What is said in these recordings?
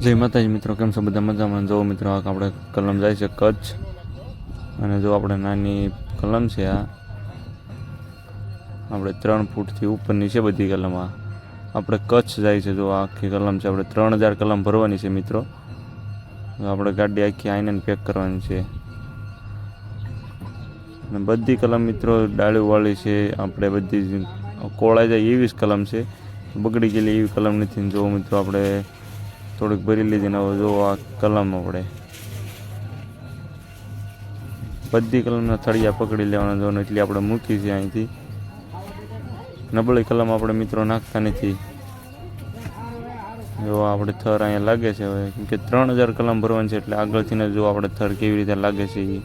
જય માતાજી મિત્રો, કેમ છો બધા મજામાં? જો મિત્રો આપણે કલમ જાય છે કચ્છ, અને જો આપણે નાની કલમ છે આ આપણે 3 ફૂટથી ઉપરની છે બધી કલમ. આપણે કચ્છ જાય છે. જો આખી કલમ છે, આપણે 3000 કલમ ભરવાની છે મિત્રો. આપણે ગાડી આખી આઈને પેક કરવાની છે. અને બધી કલમ મિત્રો ડાળીવાળી છે. આપણે બધી કોળાઈ જાય એવી જ કલમ છે, બગડી ગયેલી એવી કલમ નથી. જો મિત્રો આપણે થોડીક ભરી લીધી ને હવે જો આ કલમ આપણે બધી કલમના થળિયા પકડી લેવાના જો, એટલી આપણે મૂકી છે. અહીંથી નબળી કલમ આપણે મિત્રો નાખતા નથી. જો આપણે થર અહીંયા લાગે છે હવે, કેમ કે 3000 કલમ ભરવાની છે એટલે આગળથી ને જો આપણે થર કેવી રીતે લાગે છે એ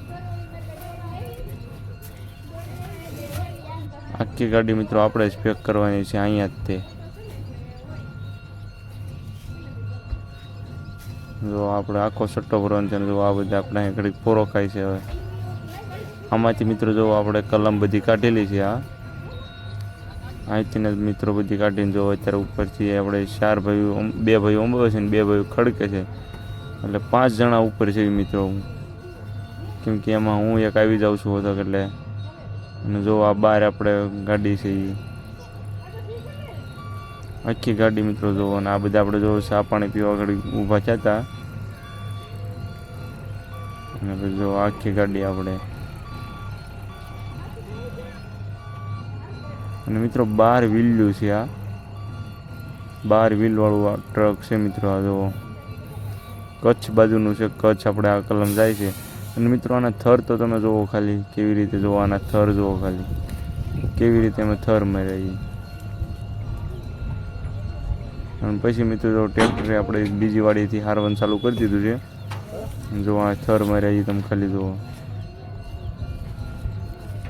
આખી ગાડી મિત્રો આપણે જ પેક કરવાની છે અહીંયા જ તે. જો આપણે આખો સટ્ટો ભરવાનો છે. જો આ બધા આપણે અહીં ઘડીક પોરો ખાય છે. હવે આમાંથી મિત્રો જો આપણે કલમ બધી કાઢેલી છે. અહીંથી ને મિત્રો બધી કાઢીને જો અત્યારે ઉપરથી આપણે 4 ભાઈઓ, 2 ભાઈઓ અંબાવે છે ને 2 ભાઈઓ ખડકે છે, એટલે 5 જણા ઉપર છે મિત્રો. કેમ કે એમાં હું એક આવી જાઉં છું હોતો એટલે. અને જો આ બહાર આપણે ગાડી છે એ આખી ગાડી મિત્રો જોવો. અને આ બધા આપણે જો ચા પાણી પીવા ઘડી ઊભા થયા હતા. અને પછી જો આખી ગાડી આપણે, અને મિત્રો 12 વ્હીલ્યું છે. આ 12 વ્હીલવાળું આ ટ્રક છે મિત્રો. આ જો કચ્છ બાજુનું છે. કચ્છ આપણે આ કલમ જાય છે. અને મિત્રો આના થર તો તમે જુઓ ખાલી કેવી રીતે, જુઓ આના થર જુઓ ખાલી કેવી રીતે અમે થર માર્યા. અને પછી મિત્રો જો ટ્રેક્ટરે આપણે બીજી વાડીથી હારવાનું ચાલુ કરી દીધું છે. જો આ થર માર્યા એ તમે ખાલી જુઓ.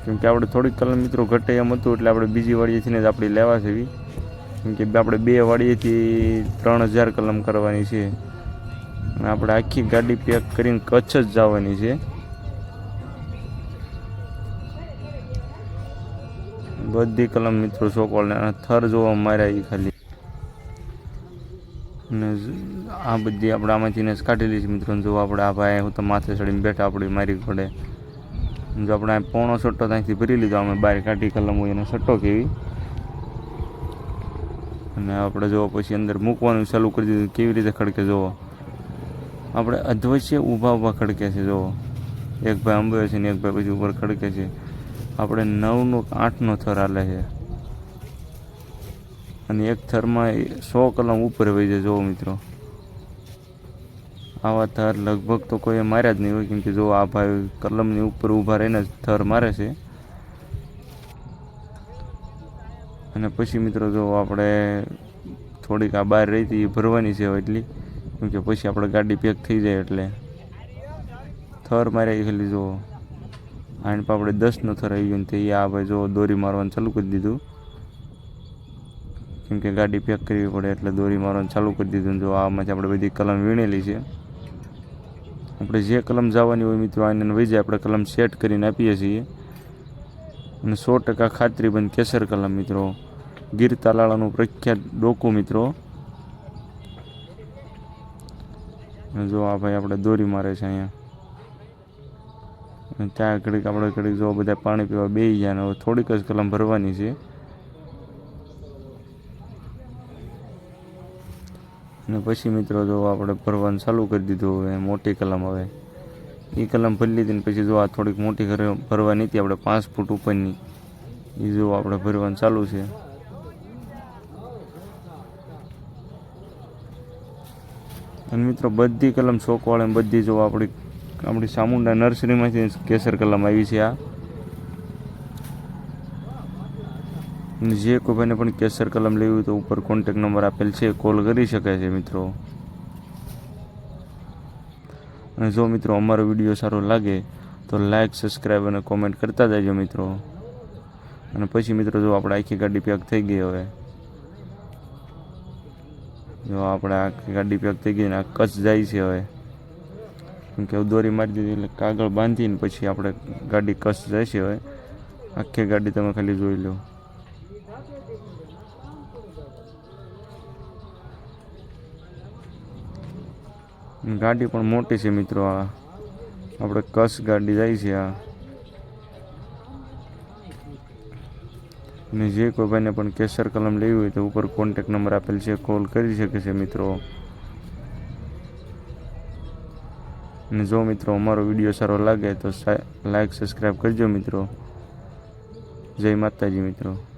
કેમ કે આપણે થોડીક કલમ મિત્રો ઘટે એમ હતું એટલે આપણે બીજી વાડીએથી જ આપણી લેવા છે. કેમ કે આપણે 2 વાડીએથી 3000 કલમ કરવાની છે. અને આપણે આખી ગાડી પેક કરીને કચ્છ જ જવાની છે. બધી કલમ મિત્રો ચોકોળને અને થર જોવા માર્યા એ ખાલી. અને આ બધી આપણે આમાંથી ને કાઢેલી છે મિત્રો. જો આપણે આ ભાઈ હું તો માથે ચડીને બેઠા, આપણી મારી પડે. જો આપણે આ પોણો સટ્ટો ત્યાંથી ભરી લીધો, અમે બહાર કાઢી કલમ હોય એનો સટ્ટો કેવી. અને આપણે જો પછી અંદર મૂકવાનું ચાલુ કરી દીધું. કેવી રીતે ખડકે જુઓ, આપણે અધવચ્ચે ઊભા ખડકે છે. જુઓ એક ભાઈ અંબાવે છે ને એક ભાઈ પછી ઉપર ખડકે છે. આપણે 9નો 8નો થર હાલે છે. અને એક થરમાં 100 કલમ ઉપર વહી જાય. જુઓ મિત્રો આવા થર લગભગ તો કોઈ માર્યા જ નહીં હોય. કેમ કે જો આ ભાઈ કલમની ઉપર ઊભા રહીને જ થર મારે છે. અને પછી મિત્રો જો આપણે થોડીક આ બહાર રહી હતી એ ભરવાની છે એટલી. કેમ કે પછી આપણે ગાડી પેક થઈ જાય એટલે થર માર્યા ખાલી. જુઓ આને પર આપણે 10નો થર આવી ગયો ને તે આ ભાઈ જો દોરી મારવાનું ચાલુ કરી દીધું. કેમ કે ગાડી પેક કરવી પડે એટલે દોરી મારવાનું ચાલુ કરી દીધું. જો આમાંથી આપણે બધી કલમ વીણેલી છે. આપણે જે કલમ જવાની હોય મિત્રો આને વહી જાય આપણે કલમ સેટ કરીને આપીએ છીએ. અને 100% ખાતરીબંધ કેસર કલમ મિત્રો, ગીર તાલાળાનું પ્રખ્યાત ડોકું મિત્રો. જો આ ભાઈ આપણે દોરી મારે છે અહીંયા. ત્યાં ઘડીક આપણે ઘડીક જો બધા પાણી પીવા બેસી ગયા. ને હવે થોડીક જ કલમ ભરવાની છે. અને પછી મિત્રો જો આપણે ભરવાનું ચાલુ કરી દીધું. હવે મોટી કલમ, હવે એ કલમ ભરી લીધી ને પછી જો આ થોડીક મોટી ભરવાની હતી આપણે 5 ફૂટ ઉપરની, એ જો આપણે ભરવાનું ચાલુ છે. અને મિત્રો બધી કલમ ચોકવાળે બધી જો આપણી ચામુંડા નર્સરીમાંથી કેસર કલમ આવી છે. આ જે કોઈ ભાઈને પણ કેસર કલમ લેવી હોય તો ઉપર કોન્ટેક નંબર આપેલ છે, કોલ કરી શકે છે મિત્રો. અને જો મિત્રો અમારો વિડીયો સારો લાગે તો લાઈક, સબસ્ક્રાઈબ અને કોમેન્ટ કરતા જજો મિત્રો. અને પછી મિત્રો જો આપણે આખી ગાડી પેક થઈ ગઈ. હવે જો આપણે આખી ગાડી પેક થઈ ગઈ ને આ કચ્છ જાય છે. હવે કેમ કે દોરી મારી દીધી એટલે કાગળ બાંધીને પછી આપણે ગાડી કચ્છ જાય છે. હવે આખી ગાડી તમે ખાલી જોઈ લો. ગાડી પણ મોટી છે મિત્રો. આ આપણે કસ ગાડી જાય છે આ. ને જે કોઈ ભાઈને પણ કેસર કલમ લેવી હોય તો ઉપર કોન્ટેક નંબર આપેલ છે, કોલ કરી શકે છે મિત્રો. અને જો મિત્રો અમારો વિડીયો સારો લાગે તો લાઈક સબસ્ક્રાઈબ કરજો મિત્રો. જય માતાજી મિત્રો.